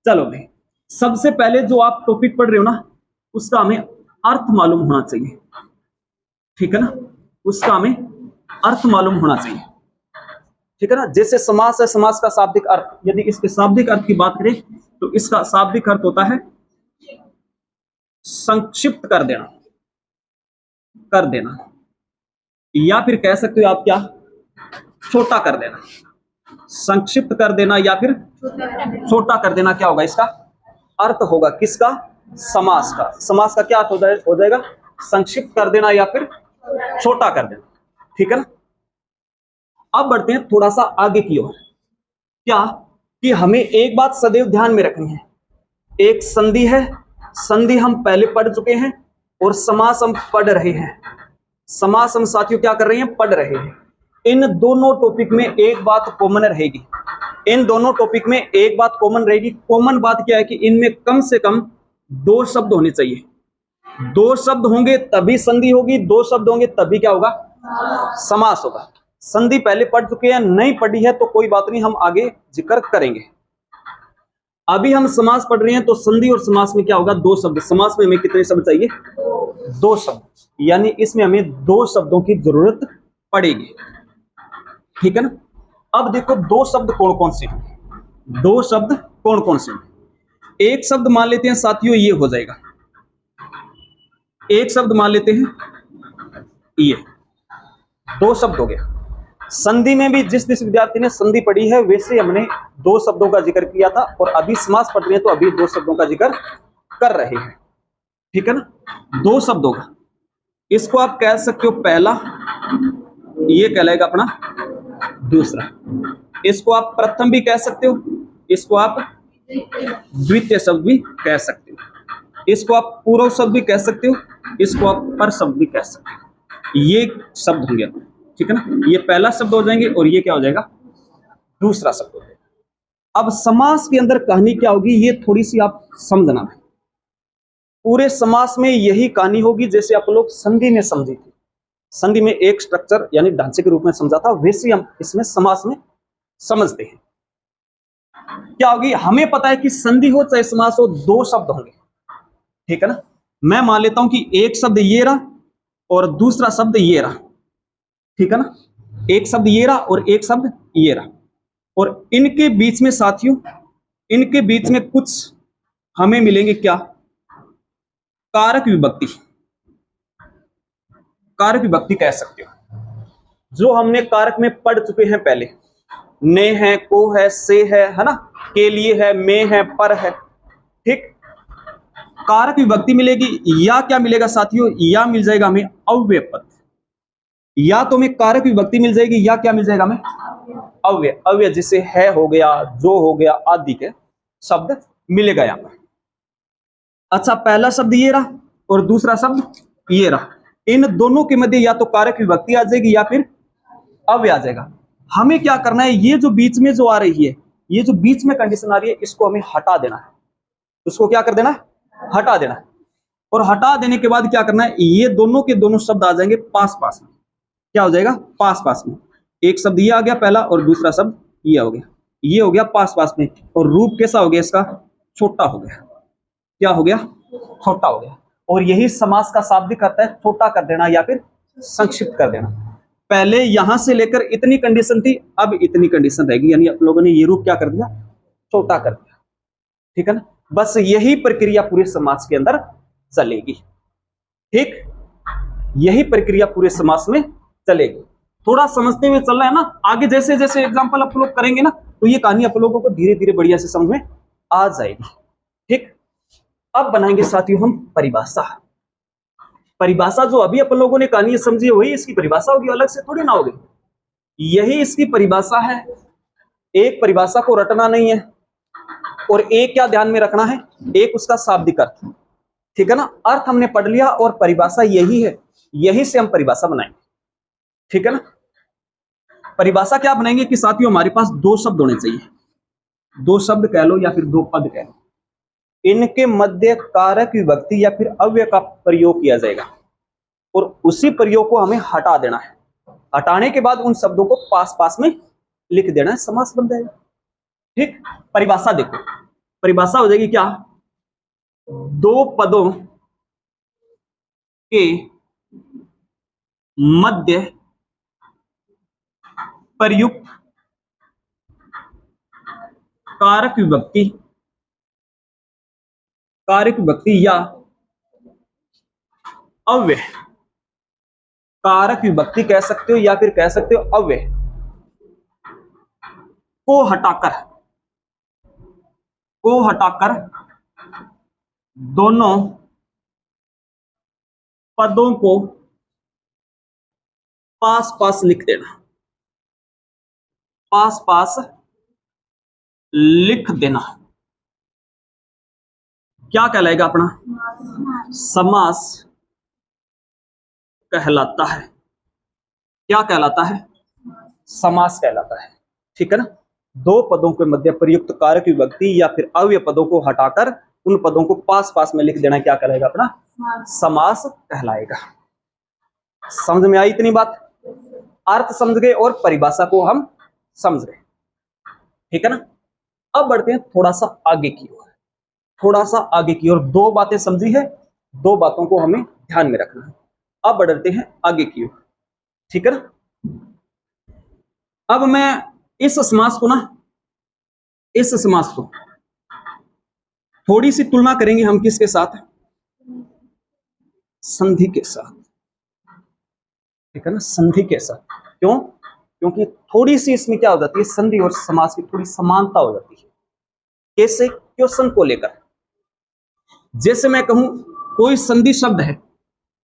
चलो भाई, सबसे पहले जो आप टॉपिक पढ़ रहे हो ना, उसका हमें अर्थ मालूम होना चाहिए, ठीक है ना। उसका हमें अर्थ मालूम होना चाहिए, ठीक है ना। जैसे समास है, समास का शाब्दिक अर्थ, यदि इसके शाब्दिक अर्थ की बात करें तो इसका शाब्दिक अर्थ होता है संक्षिप्त कर देना, कर देना, या फिर कह सकते हो आप क्या, छोटा कर देना। संक्षिप्त कर देना या फिर छोटा कर देना, क्या होगा इसका अर्थ होगा, किसका, समास का। समास का क्या अर्थ हो जाएगा, संक्षिप्त कर देना या फिर छोटा कर देना, ठीक है ना। अब बढ़ते हैं थोड़ा सा आगे की ओर, क्या कि हमें एक बात सदैव ध्यान में रखनी है, एक संधि है, संधि हम पहले पढ़ चुके हैं, और समास हम पढ़ रहे हैं। समास हम साथियों क्या कर रहे हैं, पढ़ रहे हैं। इन दोनों टॉपिक में एक बात कॉमन रहेगी, इन दोनों टॉपिक में एक बात कॉमन रहेगी। कॉमन बात क्या है कि इनमें कम से कम दो शब्द होने चाहिए। दो शब्द होंगे तभी संधि होगी, दो शब्द होंगे तभी क्या होगा, समास होगा। संधि पहले पढ़ चुके हैं, नहीं पढ़ी है तो कोई बात नहीं, हम आगे जिक्र करेंगे। अभी हम समास पढ़ रहे हैं तो संधि और समास में क्या होगा, दो शब्द। समास में हमें कितने शब्द चाहिए, दो शब्द, यानी इसमें हमें दो शब्दों की जरूरत पड़ेगी, ठीक है ना। अब देखो दो शब्द कौन कौन से हैं, दो शब्द कौन कौन से हैं। एक शब्द मान लेते हैं साथियों, ये हो जाएगा, एक शब्द मान लेते हैं, ये दो शब्द हो गया। संधि में भी जिस जिस विद्यार्थी ने संधि पढ़ी है वैसे हमने दो शब्दों का जिक्र किया था, और अभी समास पढ़ रहे हैं तो अभी दो शब्दों का जिक्र कर रहे हैं, ठीक है ना। दो शब्दों का, इसको आप कह सकते हो पहला, ये कहलाएगा अपना दूसरा। इसको आप प्रथम भी कह सकते हो, इसको आप द्वितीय शब्द भी कह सकते हो, इसको आप पूर्व शब्द भी कह सकते हो, इसको आप पर शब्द भी कह सकते हो। ये शब्द होंगे, ठीक है ना। ये पहला शब्द हो जाएंगे और ये क्या हो जाएगा, दूसरा शब्द हो जाएगा। अब समास के अंदर कहानी क्या होगी, ये थोड़ी सी आप समझना है। पूरे समास में यही कहानी होगी जैसे आप लोग संधि में समझी थी। संधि में एक स्ट्रक्चर यानी ढांचे के रूप में समझा था, वैसे हम इसमें समास में समझते हैं। क्या होगी, हमें पता है कि संधि हो चाहे समास हो, दो शब्द होंगे, ठीक है ना। मैं मान लेता हूं कि एक शब्द ये रहा और दूसरा शब्द ये रहा, ठीक है ना। एक शब्द ये रहा और एक शब्द ये रहा, और इनके बीच में साथियों, इनके बीच में कुछ हमें मिलेंगे क्या, कारक विभक्ति। कारक विभक्ति कह सकते हो, जो हमने कारक में पढ़ चुके हैं पहले। ने है, को है, से है ना, के लिए है, में है, पर है, ठीक। कारक विभक्ति मिलेगी, या क्या मिलेगा साथियों, या मिल जाएगा हमें अव्यय पद। या तो हमें कारक विभक्ति मिल जाएगी, या क्या मिल जाएगा हमें अव्यय। अव्यय जैसे है हो गया, जो हो गया, आदि के शब्द मिलेगा यहां पर। अच्छा, पहला शब्द ये रहा और दूसरा शब्द ये रहा, इन दोनों के मध्य या तो कारक विभक्ति आ जाएगी या फिर अव्यय आ जाएगा। हमें क्या करना है, ये जो बीच में जो आ रही है, ये जो बीच में कंडीशन आ रही है, इसको हमें हटा देना है। उसको क्या कर देना है, हटा देना है। और हटा देने के बाद क्या करना है, ये दोनों के दोनों शब्द आ जाएंगे पास पास में। क्या हो जाएगा, पास पास में। एक शब्द ये आ गया पहला और दूसरा शब्द ये हो गया, ये हो गया पास पास में। और रूप कैसा हो गया इसका, छोटा हो गया। क्या हो गया, छोटा हो गया। और यही समास का शाब्दिक अर्थ है, छोटा कर देना या फिर संक्षिप्त कर देना। पहले यहां से लेकर इतनी कंडीशन थी, अब इतनी कंडीशन रहेगी, यानी आप लोगों ने ये रूप क्या कर दिया, छोटा कर दिया, ठीक है ना। बस यही प्रक्रिया पूरे समास के अंदर चलेगी, ठीक। यही प्रक्रिया पूरे समास में चलेगी। थोड़ा समझते हुए चल रहा है ना, आगे जैसे जैसे एग्जांपल आप लोग करेंगे ना, तो ये कहानी आप लोगों को धीरे धीरे बढ़िया से समझ में आ जाएगी, ठीक। अब बनाएंगे साथियों हम परिभाषा। परिभाषा जो अभी अपन लोगों ने कहानी समझी है वही इसकी परिभाषा होगी, अलग से थोड़ी ना होगी। यही इसकी परिभाषा है। एक परिभाषा को रटना नहीं है, और एक क्या ध्यान में रखना है, एक उसका शाब्दिक अर्थ, ठीक है ना। अर्थ हमने पढ़ लिया और परिभाषा यही है, यही से हम परिभाषा बनाएंगे, ठीक है ना। परिभाषा क्या बनाएंगे कि साथियों हमारे पास दो शब्द होने चाहिए, दो शब्द कह लो या फिर दो पद कह लो, इनके मध्य कारक विभक्ति या फिर अव्यय का प्रयोग किया जाएगा, और उसी प्रयोग को हमें हटा देना है। हटाने के बाद उन शब्दों को पास पास में लिख देना है, समास बन जाएगा, ठीक। परिभाषा देखो, परिभाषा हो जाएगी क्या, दो पदों के मध्य प्रयुक्त कारक विभक्ति या अव्यय, कारक विभक्ति कह सकते हो या फिर कह सकते हो अव्यय को हटाकर दोनों पदों को पास पास लिख देना, पास पास लिख देना, क्या कहलाएगा अपना, समास कहलाता है। क्या कहलाता है, समास कहलाता है। ठीक है ना, दो पदों के मध्य प्रयुक्त कारक विभक्ति या फिर अव्यय पदों को हटाकर उन पदों को पास पास में लिख देना, क्या कहलाएगा अपना, समास कहलाएगा। समझ में आई इतनी बात, अर्थ समझ गए और परिभाषा को हम समझ गए। ठीक है ना, अब बढ़ते हैं थोड़ा सा आगे की ओर, थोड़ा सा आगे की ओर। दो बातें समझी है, दो बातों को हमें ध्यान में रखना है। अब बढ़ते हैं आगे की ओर। ठीक है ना, अब मैं इस समास को इस समास को थोड़ी सी तुलना करेंगे हम किसके साथ, संधि के साथ। ठीक है ना, संधि के साथ। क्यों, क्योंकि थोड़ी सी इसमें क्या हो जाती है, संधि और समास की थोड़ी समानता हो जाती है। कैसे, क्वेश्चन को लेकर। जैसे मैं कहूं कोई संधि शब्द है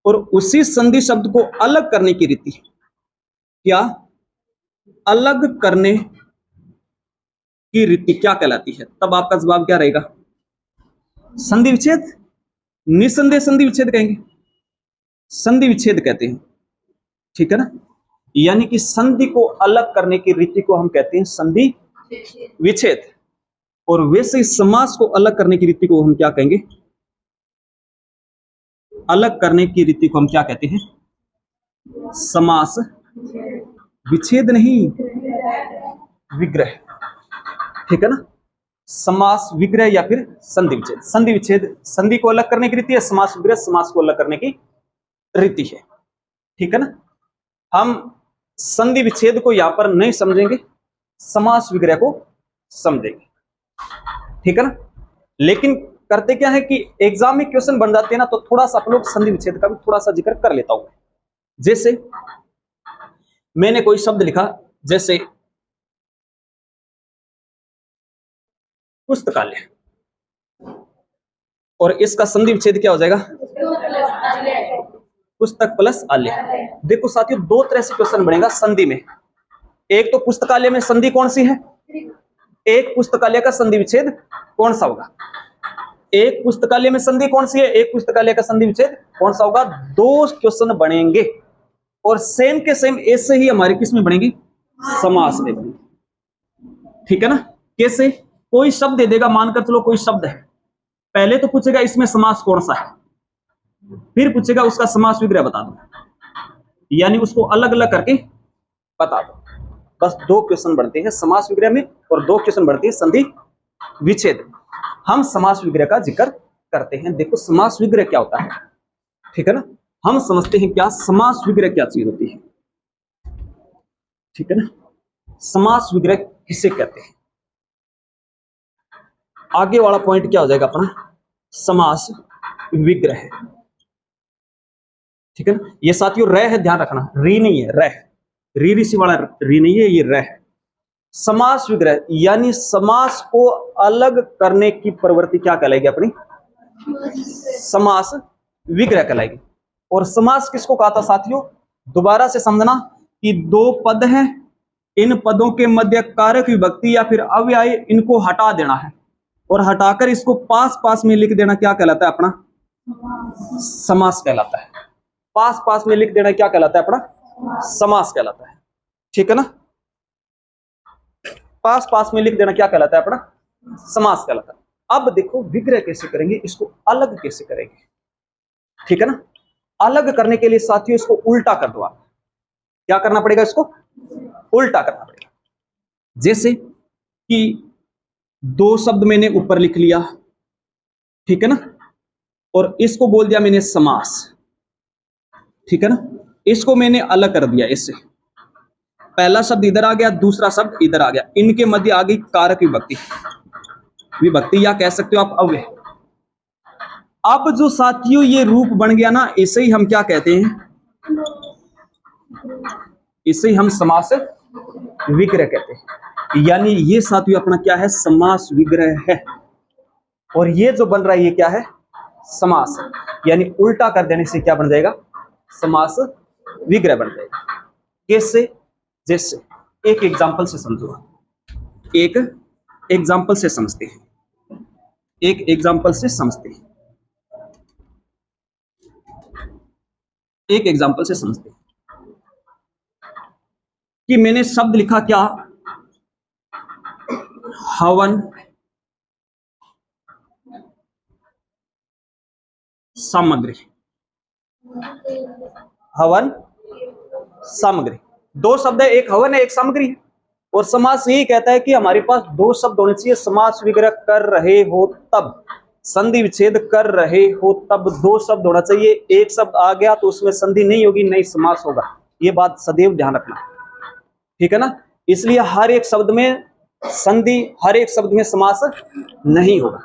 और उसी संधि शब्द को अलग करने की रीति, क्या अलग करने की रीति क्या कहलाती है, तब आपका जवाब क्या रहेगा, संधि विच्छेद, निसंदेह संधि विच्छेद कहेंगे, संधि विच्छेद कहते हैं। ठीक है ना, यानी कि संधि को अलग करने की रीति को हम कहते हैं संधि विच्छेद, और वैसे समास को अलग करने की रीति को हम क्या कहेंगे, अलग करने की रीति को हम क्या कहते हैं, समास विच्छेद नहीं, विग्रह। ठीक है ना, समास विग्रह या फिर संधि विच्छेद। संधि विच्छेद संधि को अलग करने की रीति है, समास विग्रह समास को अलग करने की रीति है। ठीक है ना, हम संधि विच्छेद को यहां पर नहीं समझेंगे, समास विग्रह को समझेंगे। ठीक है ना, लेकिन करते क्या है कि एग्जाम में क्वेश्चन बन जाते हैं ना, तो थोड़ा सा आप लोग संधि विच्छेद का भी थोड़ा सा जिक्र कर लेता हूं। जैसे मैंने कोई शब्द लिखा, जैसे पुस्तकालय, और इसका संधि विच्छेद क्या हो जाएगा, पुस्तक प्लस आलय। देखो साथियों, दो तरह से क्वेश्चन बनेगा संधि में। एक तो पुस्तकालय में संधि कौन सी है, एक पुस्तकालय का संधि विच्छेद कौन सा होगा, एक पुस्तकालय में संधि कौन सी है, एक पुस्तकालय का संधि विच्छेद कौन सा होगा। दो क्वेश्चन बनेंगे और सेम के सेम ऐसे ही हमारी किस में बनेगी, समास में बनेगी। ठीक है ना, कैसे, कोई शब्द दे देगा, मानकर चलो कोई शब्द है, पहले तो पूछेगा इसमें समास कौन सा है, फिर पूछेगा उसका समास विग्रह बता दो, यानी उसको अलग अलग करके बता दो। बस दो क्वेश्चन बढ़ते हैं समास विग्रह में और दो क्वेश्चन बढ़ते हैं संधि विच्छेद। हम समास विग्रह का जिक्र करते हैं। देखो समास विग्रह क्या होता है, ठीक है ना, हम समझते हैं क्या समास विग्रह क्या चीज होती है। ठीक है ना, समास विग्रह किसे कहते हैं, आगे वाला पॉइंट क्या हो जाएगा अपना, समास विग्रह। ठीक है ना, ये साथियों र है, ध्यान रखना, री नहीं है, रह, री ऋषि वाला री नहीं है, ये र है। समास विग्रह यानी समास को अलग करने की प्रवृत्ति क्या कहलाएगी अपनी, समास विग्रह कहलाएगी। और समास किसको कहा था साथियों, दोबारा से समझना कि दो पद हैं, इन पदों के मध्य कारक विभक्ति या फिर अव्यय, इनको हटा देना है और हटाकर इसको पास पास में लिख देना, क्या कहलाता है अपना, समास कहलाता है। पास पास में लिख देना क्या कहलाता है अपना, समास कहलाता है। ठीक है ना, पास पास में लिख देना क्या कहलाता है अपना, समास कहलाता है। अब देखो विग्रह कैसे करेंगे, इसको अलग कैसे करेंगे। ठीक है ना, अलग करने के लिए साथियों इसको उल्टा कर दो। आप क्या करना पड़ेगा, इसको उल्टा करना पड़ेगा। जैसे कि दो शब्द मैंने ऊपर लिख लिया, ठीक है ना, और इसको बोल दिया मैंने समास, ठीक है ना, इसको मैंने अलग कर दिया इससे, पहला शब्द इधर आ गया, दूसरा शब्द इधर आ गया, इनके मध्य आ गई कारक विभक्ति, विभक्ति या कह सकते हो आप अव्यय। अब जो साथियों ये रूप बन गया ना, इसे ही हम क्या कहते हैं, इसे ही हम समास विग्रह कहते हैं। यानी ये साथियों अपना क्या है, समास विग्रह है, और ये जो बन रहा है ये क्या है, समास, यानी उल्टा कर देने से क्या बन जाएगा, समास विग्रह बन जाएगा। कैसे, जैसे एक एग्जांपल से समझो, एक एग्जांपल से समझते हैं, एक एग्जांपल से समझते हैं, एक एग्जांपल से समझते हैं कि मैंने शब्द लिखा क्या, हवन सामग्री, हवन सामग्री, दो शब्द है, एक हवन है एक सामग्री है, और समास यही कहता है कि हमारे पास दो शब्द होने चाहिए, समास विग्रह कर रहे हो तब, संधि विच्छेद कर रहे हो तब दो शब्द होना चाहिए, एक शब्द आ गया तो उसमें संधि नहीं होगी, नहीं समास होगा, ये बात सदैव ध्यान रखना, ठीक है ना। इसलिए हर एक शब्द में संधि, हर एक शब्द में समास नहीं होगा,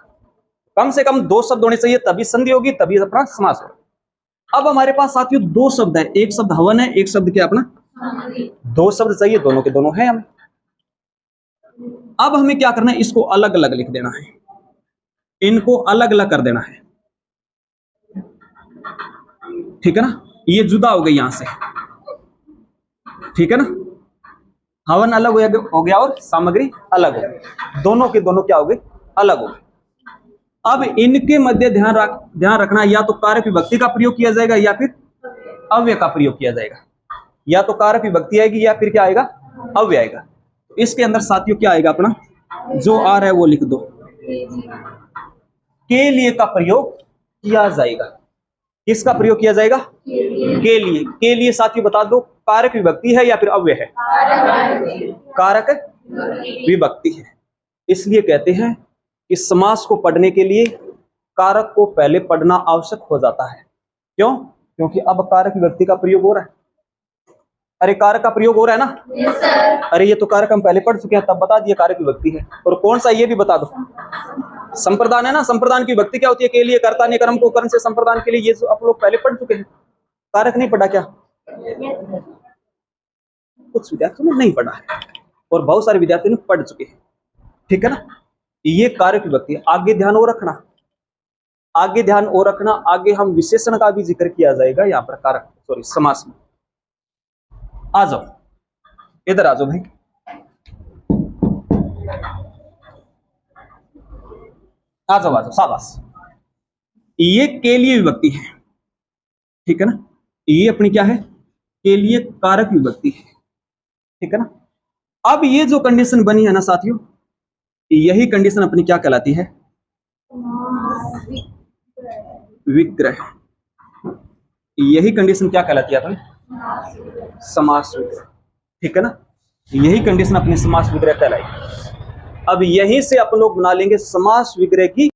कम से कम दो शब्द होने चाहिए तभी संधि होगी, तभी अपना समास होगा। अब हमारे पास साथियों दो शब्द है, एक शब्द हवन है, एक शब्द क्या अपना, दो शब्द चाहिए, दोनों के दोनों है हमें। अब हमें क्या करना है, इसको अलग अलग लिख देना है, इनको अलग अलग कर देना है, ठीक है ना, ये जुदा हो गई यहां से, ठीक है ना, हवन अलग हो गया और सामग्री अलग हो गई, दोनों के दोनों क्या हो गए, अलग हो गए। अब इनके मध्य ध्यान रखना, या तो कारक विभक्ति का प्रयोग किया जाएगा या फिर अव्यय का प्रयोग किया जाएगा, या तो कारक विभक्ति आएगी या फिर क्या आएगा, अव्यय आएगा। तो इसके अंदर साथियों क्या आएगा अपना, जो आ रहा है वो लिख दो, के लिए का प्रयोग किया जाएगा, किसका प्रयोग किया जाएगा, के लिए साथियों बता दो कारक विभक्ति है या फिर अव्यय है, कारक विभक्ति है। इसलिए कहते हैं कि समास को पढ़ने के लिए कारक को पहले पढ़ना आवश्यक हो जाता है। क्यों, क्योंकि अब कारक विभक्ति का प्रयोग हो रहा है, अरे कारक का प्रयोग हो रहा है ना, yes, sir। अरे ये तो कारक हम पहले पढ़ चुके हैं, तब बता दिए कारक विभक्ति है, और कौन सा ये भी बता दो, संप्रदान है ना, संप्रदान की विभक्ति क्या होती है, के लिए कर्ता ने कर्म को कर्म से संप्रदान के लिए, ये आप लोग पहले पढ़ चुके हैं, कारक नहीं पढ़ा क्या, कुछ विद्यार्थियों ने नहीं पढ़ा है और बहुत सारे विद्यार्थियों ने पढ़ चुके हैं, ठीक है ना। ये कारक विभक्ति, आगे ध्यान और रखना, आगे ध्यान और रखना, आगे हम विशेषण का भी जिक्र किया जाएगा यहाँ पर कारक सॉरी समास में। आ जाओ इधर, आ जाओ भाई, आ जाओ शाबाश, ये के लिए विभक्ति है, ठीक है ना, ये अपनी क्या है, के लिए कारक विभक्ति है, ठीक है ना। अब ये जो कंडीशन बनी है ना साथियों, यही कंडीशन अपनी क्या कहलाती है, विग्रह, यही कंडीशन क्या कहलाती है अपनी, समास विग्रह, ठीक है ना, यही कंडीशन अपनी समास विग्रह कहलाई। अब यहीं से अपन लोग बना लेंगे समास विग्रह की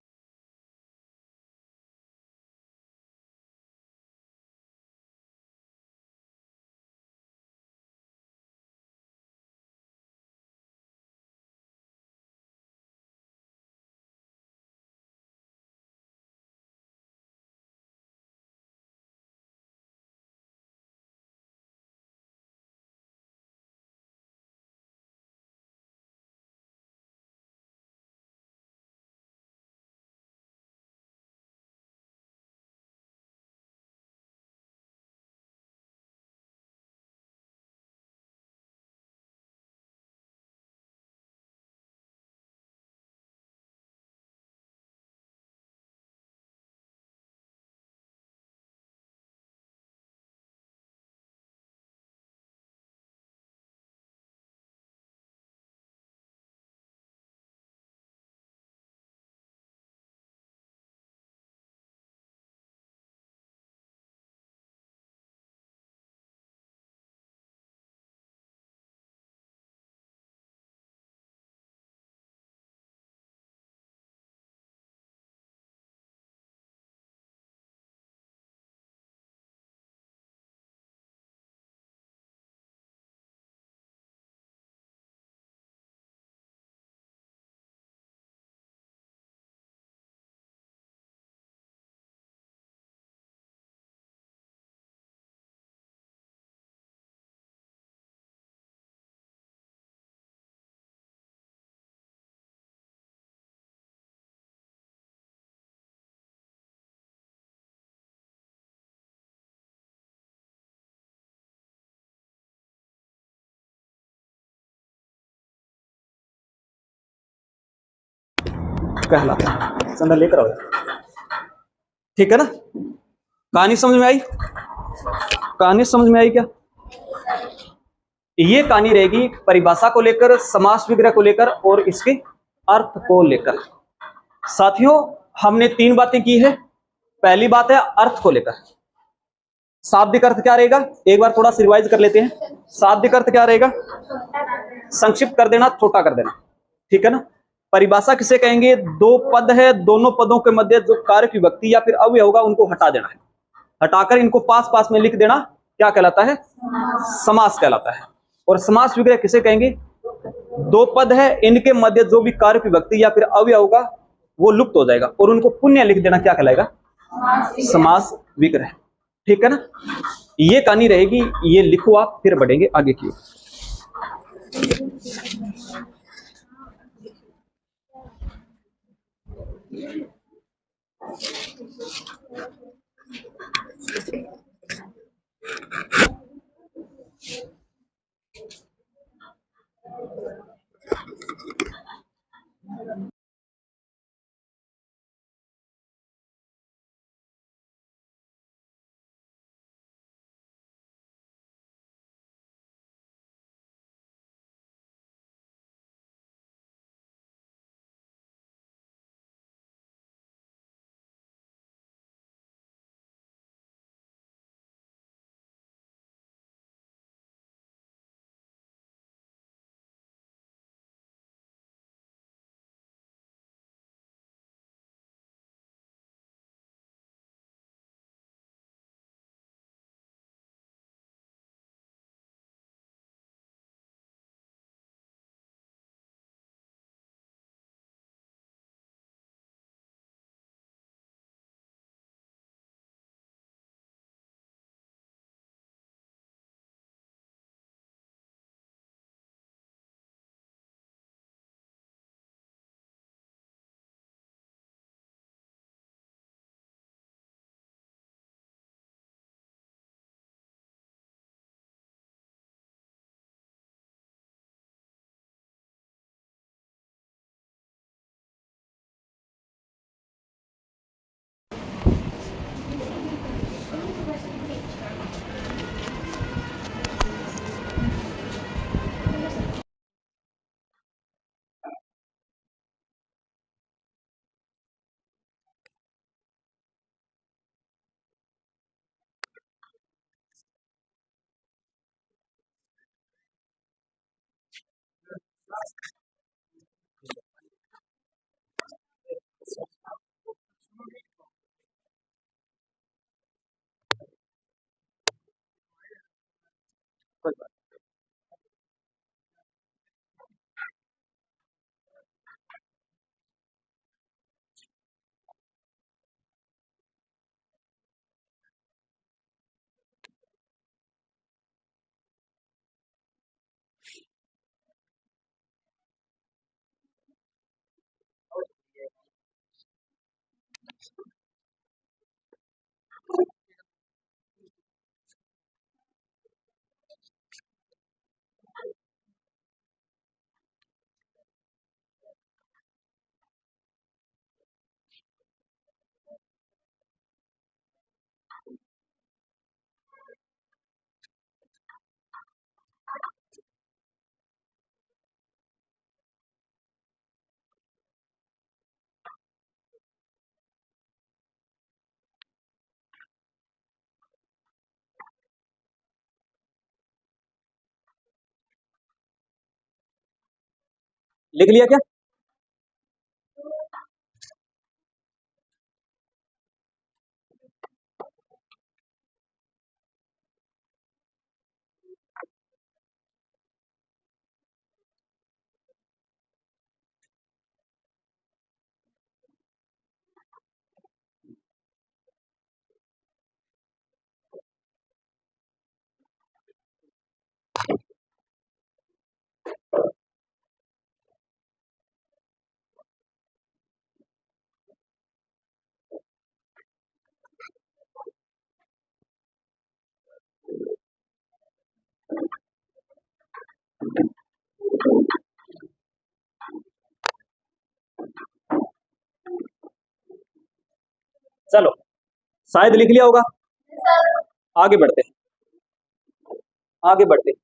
कहलाता है। संडा लेकर आओ, ठीक है ना। कहानी समझ में आई? कहानी समझ में आई क्या? ये कहानी रहेगी परिभाषा को लेकर, समास विग्रह को लेकर और इसके अर्थ को लेकर। साथियों, हमने 3 बातें की है। पहली बात है अर्थ को लेकर। शाब्दिक अर्थ क्या रहेगा, एक बार थोड़ा सा रिवाइज कर लेते हैं। शाब्दिक अर्थ क्या रहेगा? संक्षिप्त कर देना, छोटा कर देना, ठीक है ना। परिभाषा किसे कहेंगे? 2 पद है, दोनों पदों के मध्य जो कारक विभक्ति या फिर अव्यय होगा उनको हटा देना है। हटाकर इनको पास पास में लिख देना, क्या कहलाता है? समास कहलाता है। और समास विग्रह किसे कहेंगे? 2 पद है, इनके मध्य जो भी कारक विभक्ति या फिर अव्यय होगा वो लुप्त हो जाएगा और उनको पुण्य लिख देना, क्या कहलाएगा? समास विग्रह, ठीक है ना। ये कहानी रहेगी, ये लिखो आप, फिर बढ़ेंगे आगे की ओर। लिख लिया क्या? चलो शायद लिख लिया होगा। आगे बढ़ते हैं, आगे बढ़ते हैं।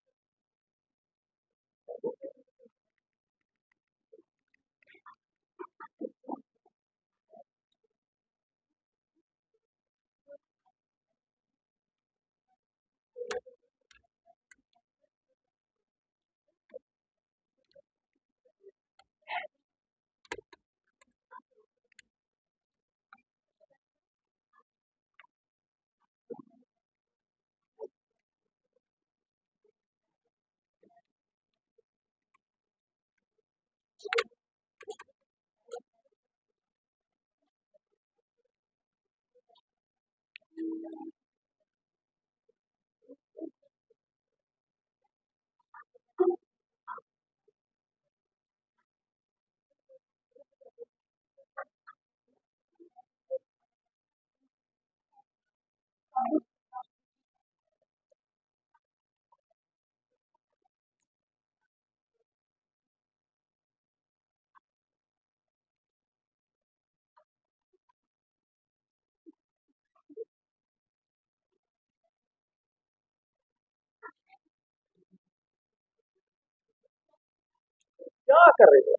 क्या कर रहे हो?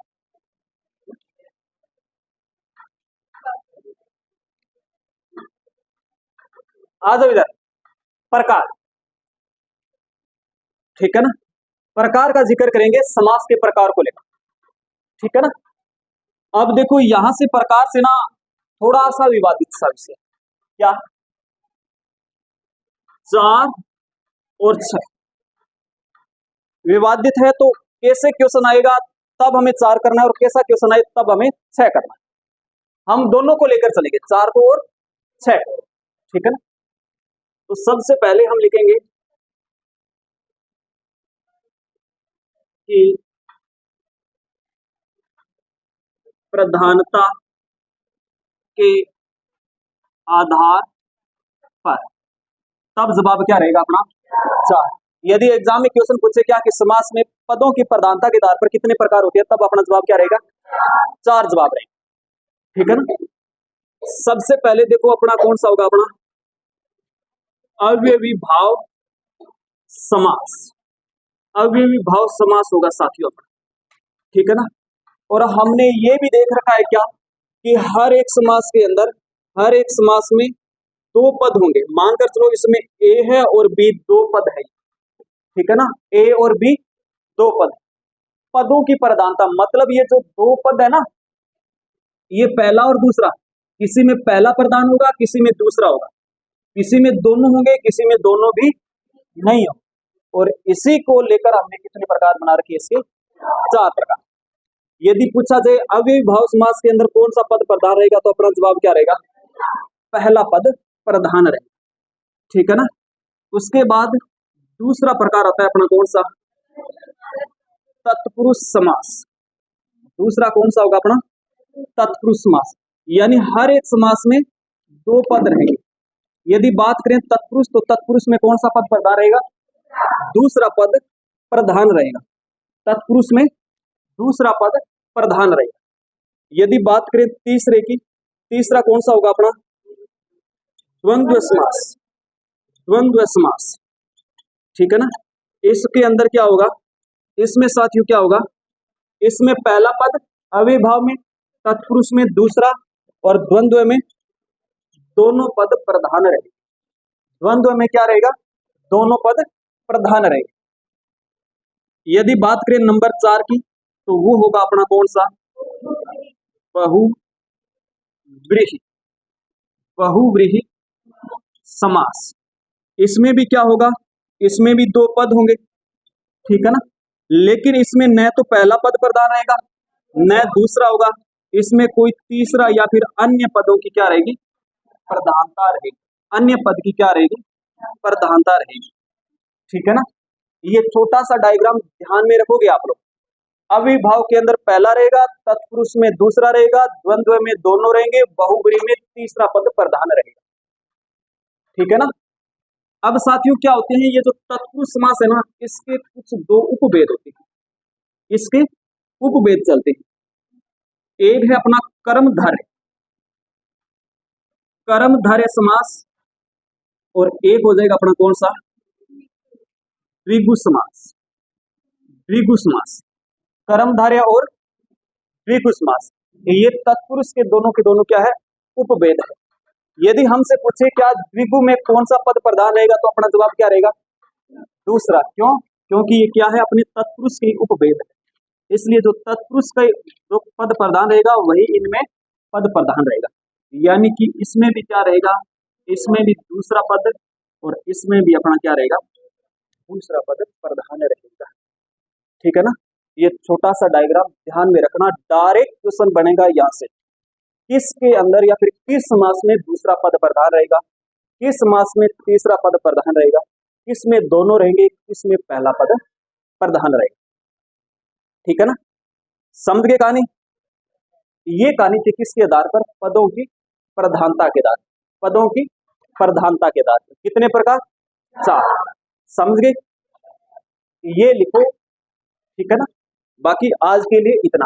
आ जाओ इधर। प्रकार, ठीक है ना। प्रकार का जिक्र करेंगे समास के प्रकार को लेकर, ठीक है ना। अब देखो यहां से प्रकार से ना थोड़ा सा विवादित सा विषय, क्या? चार और छह विवादित है, तो कैसे क्वेश्चन आएगा तब हमें चार करना है, और कैसा क्वेश्चन आए तब हमें छह करना है। हम दोनों को लेकर चलेंगे, चार को और छह को, ठीक है ना। तो सबसे पहले हम लिखेंगे कि प्रधानता के आधार पर, तब जवाब क्या रहेगा अपना? चार। यदि एग्जाम में क्वेश्चन पूछे क्या कि समास में पदों की प्रधानता के आधार पर कितने प्रकार होते हैं, तब अपना जवाब क्या रहेगा? चार जवाब रहेगा, ठीक है ना। सबसे पहले देखो अपना कौन सा होगा? अपना अव्ययी भाव समास, अव्ययी भाव समास होगा साथियों अपना, ठीक है ना। और हमने ये भी देख रखा है क्या कि हर एक समास के अंदर, हर एक समास में दो पद होंगे। मानकर चलो इसमें ए है और बी, दो पद है, ठीक है ना। ए और बी दो पद, पदों की प्रधानता मतलब ये जो दो पद है ना, ये पहला और दूसरा, किसी में पहला प्रधान होगा, किसी में दूसरा होगा, किसी में दोनों होंगे, किसी में दोनों भी नहीं हो। और इसी को लेकर हमने कितने प्रकार बना रखे हैं? इसके चार प्रकार। यदि पूछा जाए अव्ययी भाव समास के अंदर कौन सा पद प्रधान रहेगा, तो अपना जवाब क्या रहेगा? पहला पद प्रधान रहेगा, ठीक है ना। उसके बाद दूसरा प्रकार आता है अपना कौन सा? तत्पुरुष समास। दूसरा कौन सा होगा अपना? तत्पुरुष समास। यानी हर एक समास में दो पद रहेंगे। यदि बात करें तत्पुरुष, तो तत्पुरुष में कौन सा पद प्रधान रहेगा? दूसरा पद प्रधान रहेगा। तत्पुरुष में दूसरा पद प्रधान रहेगा। यदि बात करें तीसरे की, तीसरा कौन सा होगा अपना? द्वंद्व समास, द्वंद्व समास, ठीक है ना। इसके अंदर क्या होगा? इसमें साथियों क्या होगा? इसमें पहला पद अविभाव में, तत्पुरुष में दूसरा, और द्वंद्व में दोनों पद प्रधान रहेगा। द्वंद्व में क्या रहेगा? दोनों पद प्रधान रहेगा। यदि बात करें नंबर 4 की, तो वो होगा अपना कौन सा? बहुव्रीहि, बहुव्रीहि समास। इसमें भी क्या होगा? इसमें भी दो पद होंगे, ठीक है ना। लेकिन इसमें न तो पहला पद प्रधान रहेगा, न दूसरा होगा। इसमें कोई तीसरा या फिर अन्य पदों की क्या रहेगी? प्रधानता रहेगी। अन्य पद की क्या रहेगी? प्रधानता रहेगी, ठीक है ना। ये छोटा सा डायग्राम ध्यान में रखोगे आप लोग। अविभाव के अंदर पहला रहेगा, तत्पुरुष में दूसरा रहेगा, द्वंद्व में दोनों रहेंगे, बहुव्रीहि में तीसरा पद प्रधान रहेगा, ठीक है ना। अब साथियों क्या होते हैं? ये जो तत्पुरुष समास है ना, इसके कुछ दो उपभेद होते हैं, इसके उपभेद चलते हैं। एक है अपना कर्मधारय, कर्मधारय समास और एक हो जाएगा अपना कौन सा, द्विगु समास। द्विगु समास, कर्मधारय और द्विगु समास, ये तत्पुरुष के दोनों क्या है, उपभेद है। यदि हमसे पूछे क्या द्विगु में कौन सा पद प्रधान रहेगा, तो अपना जवाब क्या रहेगा, दूसरा। क्यों? क्योंकि ये क्या है, अपने तत्पुरुष के उपभेद है, इसलिए जो तत्पुरुष का जो पद प्रधान रहेगा वही इनमें पद प्रधान रहेगा। यानी कि इसमें भी क्या रहेगा, इसमें भी दूसरा पद और इसमें भी अपना क्या रहेगा, दूसरा पद प्रधान रहेगा। ठीक है ना। ये छोटा सा डायग्राम ध्यान में रखना, डायरेक्ट क्वेश्चन बनेगा यहाँ से, किसके अंदर या फिर किस समास में दूसरा पद प्रधान रहेगा, किस समास में तीसरा पद प्रधान रहेगा, किसमें दोनों रहेंगे, किसमें पहला पद प्रधान रहेगा। ठीक है ना, समझ गए कहानी। ये कहानी थी किसके आधार पर, पदों की प्रधानता के आधार, पदों की प्रधानता के आधार पर। कितने प्रकार, 4। समझ गए, ये लिखो। ठीक है ना, बाकी आज के लिए इतना।